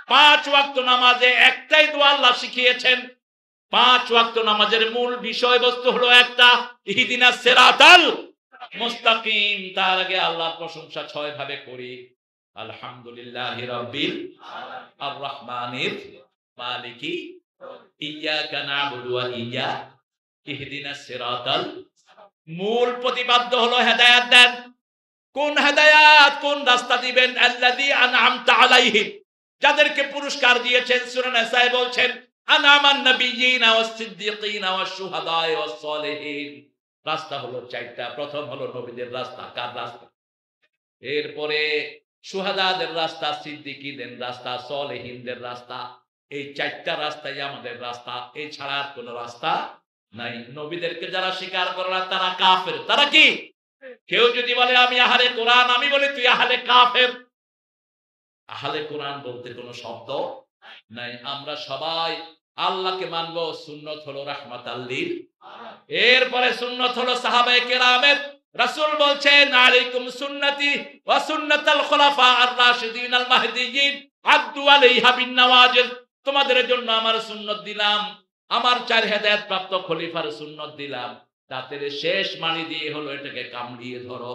5 ওয়াক্ত নামাজে একটাই দোয়া আল্লাহ শিখিয়েছেন। 5 ওয়াক্ত নামাজের মূল বিষয়বস্তু হলো একটা, ইহদিনাস সিরাতাল মুস্তাকিম। তার আগে আল্লাহর প্রশংসা 6 ভাবে করি। আলহামদুলিল্লাহি রাব্বিল আর রহমানির মালিকি ইয়াকা না'বুদু ওয়া ইয়্যা ইহদিনাস সিরাতাল। মূল প্রতিপাদ্য হলো হেদায়েত দেন। কোন হেদায়েত, কোন রাস্তা দিবেন? আল্লাযী আন'আমতা আলাইহিম, যাদেরকে পুরস্কার দিয়েছেন। সূরা নিসায় বলছেন আন'আমান নাবিয়্যিনা ওয়াস সিদ্দীকিনা ওয়াস শুহাদায়ে ওয়াস সালিহিন। রাস্তা হলো 4টা। প্রথম হলো নবীদের রাস্তা। কার রাস্তা? এরপরে শুহাদাদের রাস্তা, সিদ্দিকীদের রাস্তা, সালেহিনদের রাস্তা। এই 4টা রাস্তাই আমাদের রাস্তা, এছাড়া আর কোনো রাস্তা নাই। নবীদেরকে যারা স্বীকার করে না তারা কাফের। তারা কি? কেউ যদি বলে আমি আহলে কোরআন, আমি বলি তুই আহলে কাফের। আহলে কোরআন বলতে কোনো শব্দ নাই। আমরা সবাই আল্লাহকে মানবো। সুন্নত হলো রাহমাতাল লিল। এরপরে সুন্নত হলো সাহাবায়ে কেরামের। রাসূল বলছেন আলাইকুম সুন্নতি ওয়া সুন্নাতাল খুলাফা আর রাশিদিন আল মাহদিয়্যিন আদু আলাইহা বিন নওয়াজিল। তোমাদের জন্য আমার সুন্নত দিলাম, আমার 4 হেদায়েত প্রাপ্ত খলিফার সুন্নত দিলাম। তাদের শেষ মানি দিয়ে হলো এটাকে কামড়িয়ে ধরো।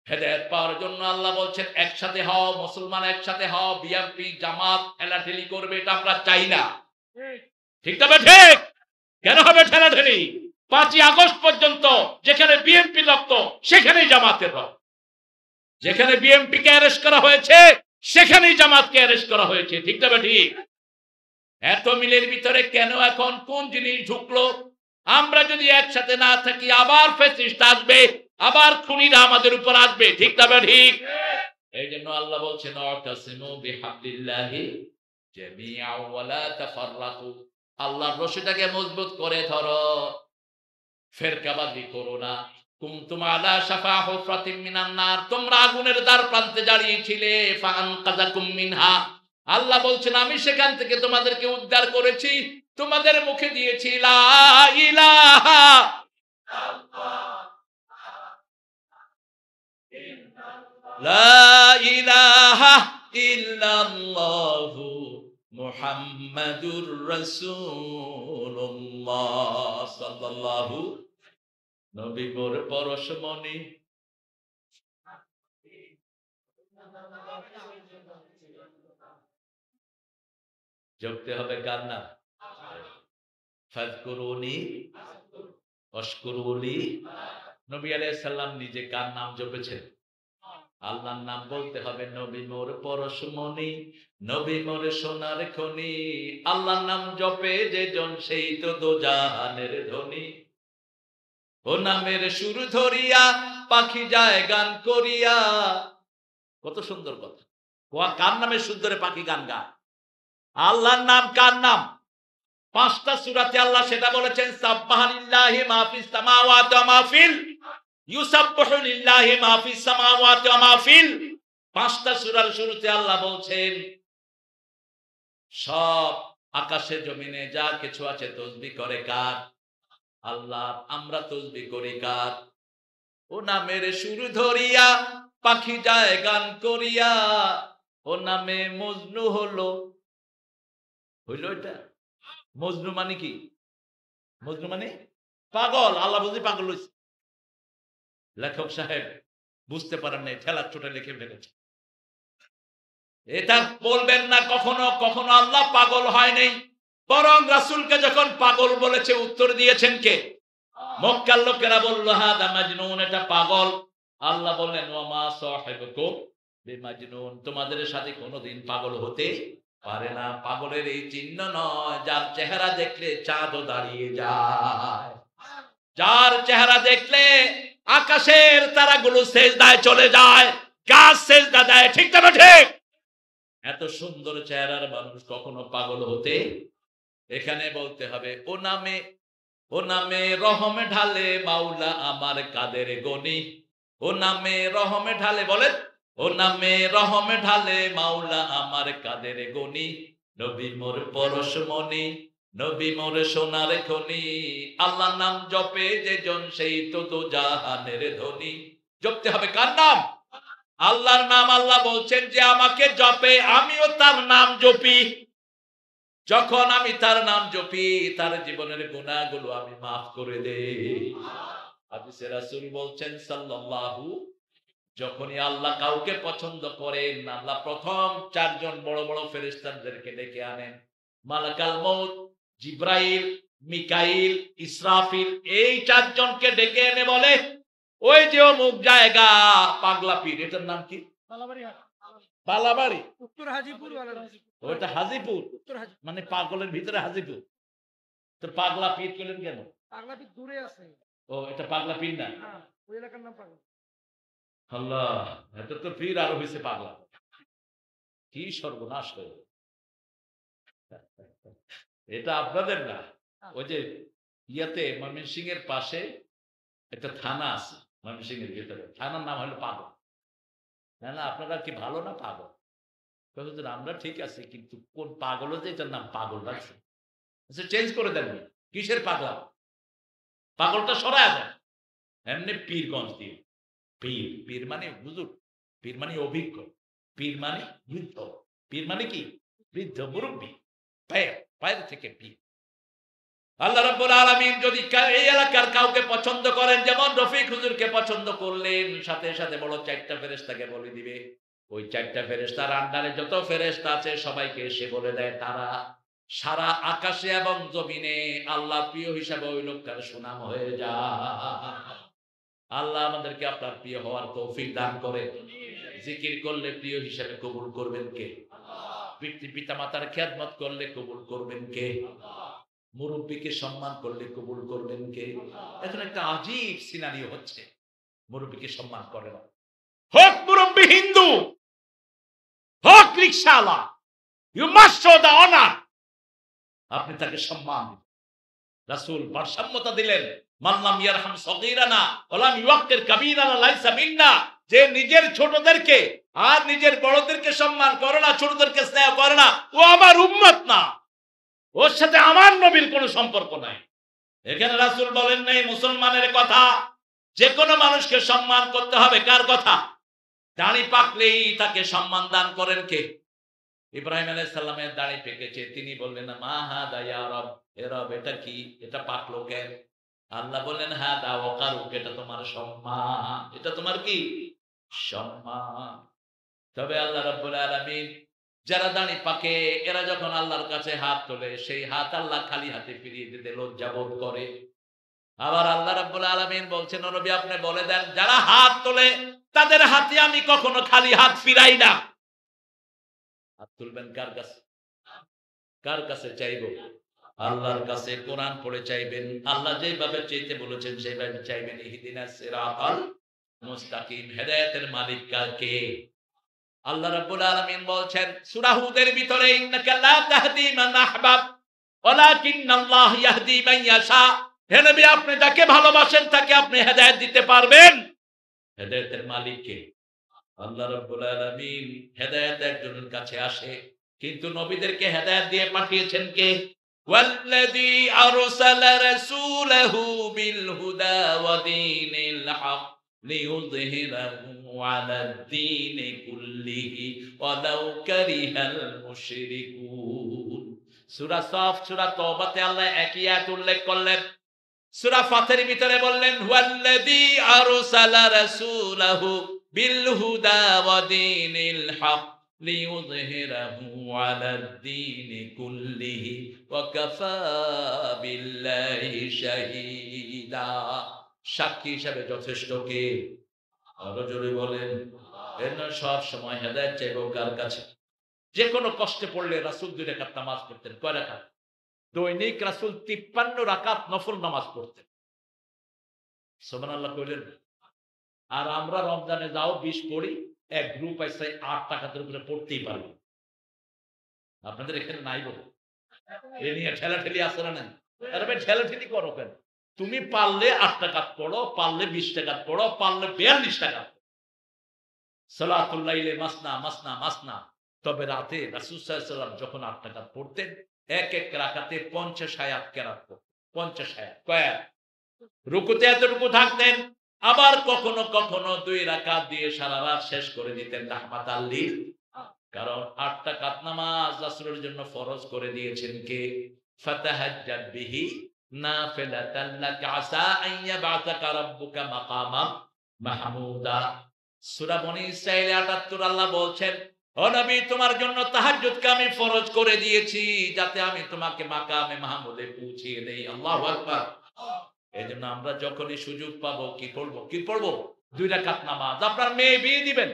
হেদায়েত পাওয়ার জন্য আল্লাহ বলছেন একসাথে হও, মুসলমান একসাথে হও। বিএনপি জামাত ঠেলাঠেলি করবে, এটা আমরা চাই না। ঠিক তবে ঠিক কেন হবে ঠেলাঠেলি? 5ই আগস্ট পর্যন্ত যেখানে বিএনপি রক্ত সেখানেই জামাতের রক্ত। যেখানে বিএনপি কে অ্যারেস্ট করা হয়েছে সেখানেই জামাতকে অ্যারেস্ট করা হয়েছে। ঠিক তবে ঠিক। এত মিলের ভিতরে কেন এখন কোন জিনিস ঢুকলো? আমরা যদি একসাথে না থাকি আবার ফ্যাসিস্ট আসবে, আবার খুনিরা আমাদের উপর আসবে। ঠিক তবে ঠিক। এই জন্য আল্লাহ বলছেন ওয়াতাসিমু বিহাবলিল্লাহি জামিআ ওয়া লা তাফাররাকু। আল্লাহর রশিটাকে মজবুত করে ধরো, ফেরকাবাজি করো না। কুনতুম আলা শাফা হুফরাতিন মিনান নার, তোমরা আগুনের দ্বার প্রান্তে দাঁড়িয়েছিলে। ফাআনকাযাকুম মিনহা, আল্লাহ বলছেন আমি সেখান থেকে তোমাদেরকে উদ্ধার করেছি। তোমাদের মুখে দিয়েছি লা ইলাহা লা ইলাহা ইল্লাল্লাহু মুহাম্মাদুর রাসূলুল্লাহ সাল্লাল্লাহু। নবী মোর পরশমণি। জপতে হবে কার নাম? ফাযকুরুনি ওয়াশকুরুলি। নবী আলাইহিস সালাম নিজে কার নাম জপেছেন? আল্লাহর নাম বলতে হবে। নবী মোর পরশমণি, নবী মোর সোনার খনি। আল্লাহর নাম জপে যে জন সেই তো দোজাহানের ধনী। ও নামের সুর ধরিয়া পাখি যায় গান করিয়া। কত সুন্দর কথা। কার নামে সুর ধরে পাখি গান গায়? আল্লাহর নাম। কার নাম? 5টা সূরাতে আল্লাহ সেটা বলেছেন সাব্বাহা লিল্লাহি মা ফিস সামাওয়াতি ওয়া মা ফিল ইউসাব্বিহু লিল্লাহি মা ফিস সামাওয়াতি ওয়া মা ফিল। 5টা সূরার শুরুতে আল্লাহ বলছেন সব আকাশে জমিনে যা কিছু আছে তাসবিহ করে কার? আল্লাহ। আমরা তাসবিহ করি কার? ও নামের সুর ধরিয়া পাখি যায় গান করিয়া। ও নামে মজনু হলো। হইল এটা? মজনু মানে কি? মজনু মানে পাগল। আল্লাহ বুঝি পাগল হইছে। লেখক সাহেব বুঝতে পারেন নাই, ঠেলার চোটে লিখে ফেলেছে। এটা বলবেন না কখনো কখনো আল্লাহ পাগল হয় নাই। বরং রাসূলকে যখন পাগল বলেছে উত্তর দিয়েছেন কে? মক্কার লোকেরা বলল হাদা মাজনুন, এটা পাগল। আল্লাহ বললেন ওয়া মা সাহিবুকুম বিমাজনুন, তোমাদের সাথে কোনোদিন পাগল হতে পারে না। পাগলের এই চিহ্ন নয় যার চেহারা দেখলে চাঁদও দাঁড়িয়ে যায়, যার চেহারা দেখলে আকাশের তারাগুলো সেজদায় চলে যায়, গাছ সেজদা দেয়। ঠিক না ঠিক? এত সুন্দর চেহারার মানুষ কখনো পাগল হতে। এখানে বলতে হবে ও নামে রহমে ঢালে মাওলা আমার কাদের গনি। ও নামে রহমে ঢালে, বলেন ও নামে রহমে ঢালে মাওলা আমার কাদের গনি। নবী মোর পরশমণি, নবী মোর সোনার খনি। আল্লাহর নাম জপে যে জন সেই তো দোজাহানের ধনী। জপতে হবে কার নাম? আল্লাহর নাম আল্লাহ বলছেন যে আমাকে জপে, আমিও তার নাম জপি। যখন আমি তার নাম জপি, তার জীবনের গুনাহগুলো আমি মাফ করে দেই। হাদিসে রাসূল বলছেন সাল্লাল্লাহু, যখনই আল্লাহ কাউকে পছন্দ করেন, আল্লাহ প্রথম চারজন বড় বড় ফেরেশতাদেরকে ডেকে আনেন। মালাকাল মউত, জিব্রাইল, মিকাইল, ইসরাফিল, এই চারজনকে ডেকে এনে বলে, ওই যে অমুক জায়গা পাগলা পীর, এটার নাম কি? বালাবাড়ি, উত্তর হাজিপুর। ওইটা হাজিপুর, মানে পাগলের ভিতরে হাজিপুর। তো পাগলা পীর করলেন কেন? পাগলা পীর দূরে আছে। ও, এটা পাগলা পীর না, ওই এলাকার নাম পাগলা। আল্লাহ, এটা তো পীর আরো হয়েছে পাগলা। কি সর্বনাশ হয়ে, এটা আপনাদের না। ওই যে ইয়াতে ময়মনসিংহ এর পাশে একটা থানা আছে, ময়মনসিংহ এর ভিতরে, থানার নাম হলো পাগল। না না, আপনারা কি ভালো না পাগল? আমরা ঠিক আছে, কিন্তু কোন পাগল যে এটার নাম পাগল রাখছে, চেঞ্জ করে দেন। কিসের পাগলা? পাগলটা সরায় দেন। এমনি পীরগঞ্জ দিয়ে পীর, পীর মানে হুজুর, পীর মানে অভিজ্ঞ, পীর মানে বৃদ্ধ, পীর মানে কি? বৃদ্ধ, মুরব্বী, পায়ের থেকে পীর। আল্লাহ রাব্বুল আলামিন যদি এই এলাকার কাউকে পছন্দ করেন, যেমন রফিক হুজুরকে পছন্দ করলেন, সাথে সাথে বড় চারটা ফেরেশতাকে বলে দিবে। ওই চারটা ফেরেশতার আন্ডারে যত ফেরেশতা আছে সবাইকে এসে বলে দেয়, তারা সারা আকাশে এবং জমিনে আল্লাহ প্রিয় হিসাবে ওই লোকটার সুনাম হয়ে যায়। আল্লাহ আমাদেরকে আপনার প্রিয় হওয়ার তৌফিক দান করে। জিকির করলে প্রিয় হিসাবে কবুল করবেন কে? পিতা মাতার খেদমত করলে কবুল করবেন কে? মুরব্বীকে সম্মান করলে কবুল করবেন কে? এখন একটা আজীব সিনারিও হচ্ছে, মুরব্বীকে সম্মান করে না। হোক মুরব্বী হিন্দু, হোক রিকশাওয়ালা, you must show the honour, আপনি তাকে সম্মান দিন। রাসূল ভারসাম্যতা দিলেন, মাল্লাম ইয়ারহাম সগীরানা ওয়ালাম ইউক্কির কাবীরানা লাইসা মিন্না। যে নিজের ছোটদেরকে আর নিজের বড়দেরকে সম্মান করে না, ছোটদেরকে স্নেহ করে না, ও আমার উম্মত না, ওর সাথে আমার নবীর কোনো সম্পর্ক নাই। এখানে রাসূল বলেন নাই মুসলমানের কথা, যে কোনো মানুষকে সম্মান করতে হবে। কার কথা? দাড়ি পাকলেই তাকে সম্মান দান করেন কে? ইব্রাহিম আলাইহিস সালামের দাড়ি পেকেছে, তিনি বললেন মা হাদা ইয়া রব, হে রব এটা কি, এটা পাকলো কেন? আল্লাহ বললেন হাদা ওয়াকারুক, এটা তোমার সম্মান, এটা তোমার কি? সম্মান। তবে আল্লাহ রাব্বুল আলামিন যারা দাড়ি পাকে, এরা যখন আল্লাহর কাছে হাত তোলে, সেই হাত আল্লাহ খালি হাতে ফিরিয়ে দিতে লজ্জাবোধ করে। আবার আল্লাহ রাব্বুল আলামিন বলছেন, নবী আপনি বলে দেন, যারা হাত তোলে তাদের হাতে আমি কখনো খালি হাত ফিরাই না। হাত তুলবেন কার কাছে? কার কাছে চাইবো? আল্লাহর কাছে। কোরআন পড়ে চাইবেন, আল্লাহ যেভাবে চাইতে বলেছেন সেইভাবে চাইবেন। ইহদিনাস সিরাতাল মুস্তাকিম, হেদায়েতের মালিক কে? আল্লাহ রাব্বুল আলামিন বলছেন সূরা হুদের ভিতরে, ইন্নাকা লা তাহদি মান আহবাব ওয়ালাকিন্নাল্লাহ ইয়াহদি মান ইয়াশা। হে নবী আপনি যাকে ভালোবাসেন তাকে আপনি হেদায়েত দিতে পারবেন। হেদায়েতের মালিক কে? আল্লাহ রাব্বুল আলামিন। হেদায়েত একজনের কাছে আসে, কিন্তু নবীদেরকে হেদায়েত দিয়ে পাঠিয়েছেন কে? ওয়াল্লাযী আরসালা রাসূলাহু বিল হুদা ওয়া দীনিল হক লিইয়ুযহিরাহু আলাদ দীনি কুল্লিহি ওয়ালাউ কারিহাল মুশরিকুন। সূরা সফ, সূরা তওবাতে আল্লাহ একই আয়াত উল্লেখ করলেন। সূরা ফাতির ভিতরে বললেন ওয়াল্লাযী আরসালা রাসূলাহু বিল হুদা ওয়া দীনিল হক লিইয়ুযহিরাহু আলাদ দীনি কুল্লিহি ওয়া কাফা বিল্লাহি শাহীদা। সাক্ষী হিসাবে যথেষ্ট কে? আরো জোরে বলেন। এর সব সময় হেদায়েত চাইবো কার কাছে? যে কোনো কষ্টে পড়লে রাসূল 2 রাকাত নামাজ পড়তেন। কয় রাকাত? দৈনিক রাসূল 53 রাকাত নফল নামাজ পড়তেন। সুবহানাল্লাহ কইলেন। আর আমরা রমজানে যাও 20 পড়ি, এক গ্রুপ আছে 8 টাকাতের উপরে পড়তেই পারবে। আপনাদের এখানে নাই বলে এ নিয়ে ঠেলাঠেলি আছে না নাই? আরে ভাই ঠেলাঠেলি করো কেন? তুমি পারলে 8 টাকা পড়ো, পারলে 20 টাকা পড়ো, পারলে 42 টাকা। সালাতুল লাইলে মাসনা মাসনা মাসনা। তবে রাতে রাসূল সাল্লাল্লাহু আলাইহি ওয়াসাল্লাম যখন 8 টাকা পড়তেন, এক এক রাকাতে 50 আয়াত কেরাত করতেন। 50 আয়াত। কয় আয়াত? রুকুতে এতটুকু থাকতেন, আবার কখনো কখনো 2 রাকাত দিয়ে সারা রাত শেষ করে দিতেন রাহমাতাল লিল, কারণ 8 রাকাত নামাজ রাসূলের জন্য ফরজ করে দিয়েছেন কে? ফাতাহাজ্জাদ বিহি নাফিলাতান লাকা আসা আন ইয়াবআসাকা রাব্বুকা মাকামাম মাহমুদা। সূরা বনী ইসরাঈল ৭৮ আল্লাহ বলছেন, ও নবী তোমার জন্য তাহাজ্জুদকে আমি ফরজ করে দিয়েছি যাতে আমি তোমাকে মাকামে মাহমুদে পৌঁছিয়ে দেই। আল্লাহু আকবার। এজন্য আমরা যখনই সুযোগ পাবো কি করব? কি পড়বো? 2 রাকাত নামাজ। আপনার মেয়ে বিয়ে দিবেন,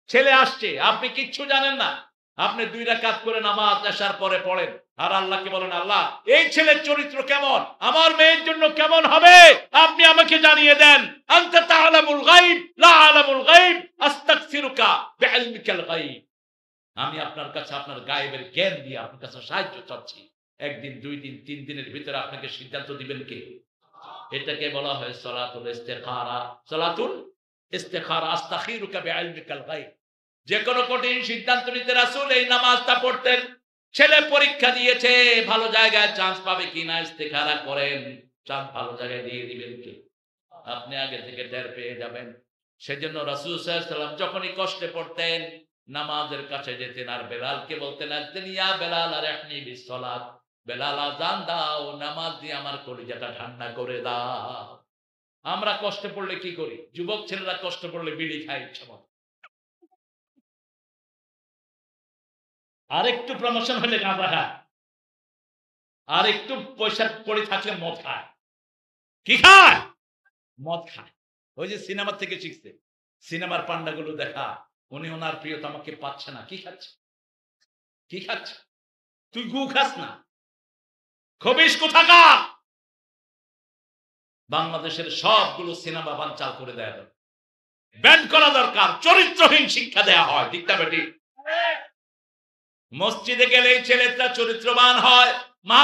ছেলে আসছে, আপনি কিচ্ছু জানেন না, আপনি 2 রাকাত করে নামাজ এশার পরে পড়েন আর আল্লাহকে বলেন, আল্লাহ এই ছেলের চরিত্র কেমন, আমার মেয়ের জন্য কেমন হবে আপনি আমাকে জানিয়ে দেন। আনতা তা'লামুল গায়ব লা আ'লামুল গায়ব আস্তাগফিরুকা বিইলমিকাল গায়ব। আমি আপনার কাছে আপনার গায়েবের জ্ঞান দিয়ে আপনার কাছে সাহায্য চাচ্ছি। 1 দিন 2 দিন 3 দিনের ভিতরে আপনাকে সিদ্ধান্ত দিবেন কে? এটাকে বলা হয় সালাতুল ইস্তিখারা। সালাতুল ইস্তিখারা, আস্তাখিরুকা বিইলমিকাল গায়ব। যে কোনো কঠিন সিদ্ধান্ত নিতে রাসূল এই নামাজটা পড়তেন। ছেলে পরীক্ষা দিয়েছে, ভালো জায়গায় চান্স পাবে কিনা ইস্তিখারা করেন, চান্স ভালো জায়গায় দিয়ে দিবেন কে? আপনি আগে থেকে টের পেয়ে যাবেন। সেজন্য রাসূল সাল্লাল্লাহু আলাইহি ওয়াসাল্লাম যখনই কষ্টে পড়তেন নামাজের কাছে যেতেন আর বেলালকে বলতেন, ইয়া বেলাল আরহিনি বিসসালাত, বেলাল আযান দাও, নামাজ দিয়ে আমার কলিজাটা ঠান্ডা করে দাও। আমরা কষ্টে পড়লে কি করি? যুবক ছেলেরা কষ্ট পড়লে বিড়ি খায় ইচ্ছামত, আর একটু প্রমোশন হলে গাঁজা খায়, আর একটু পয়সা পড়ে থাকলে মদ খায়। কি খায়? মদ খায়। ওই যে সিনেমা থেকে শিখছে, সিনেমার পান্ডাগুলো দেখা, উনি ওনার প্রিয়তমাকে পাচ্ছে না, কি খাচ্ছে? কি খাচ্ছে? তুই গু খাস না, খবিস কোথাকার। বাংলাদেশের সবগুলো সিনেমা বানচাল করে দেয়া দরকার, ব্যান করা দরকার, চরিত্রহীন শিক্ষা দেয়া হয়। ঠিক না বেটি? মসজিদে গেলেই ছেলেটা চরিত্রবান হয়, মা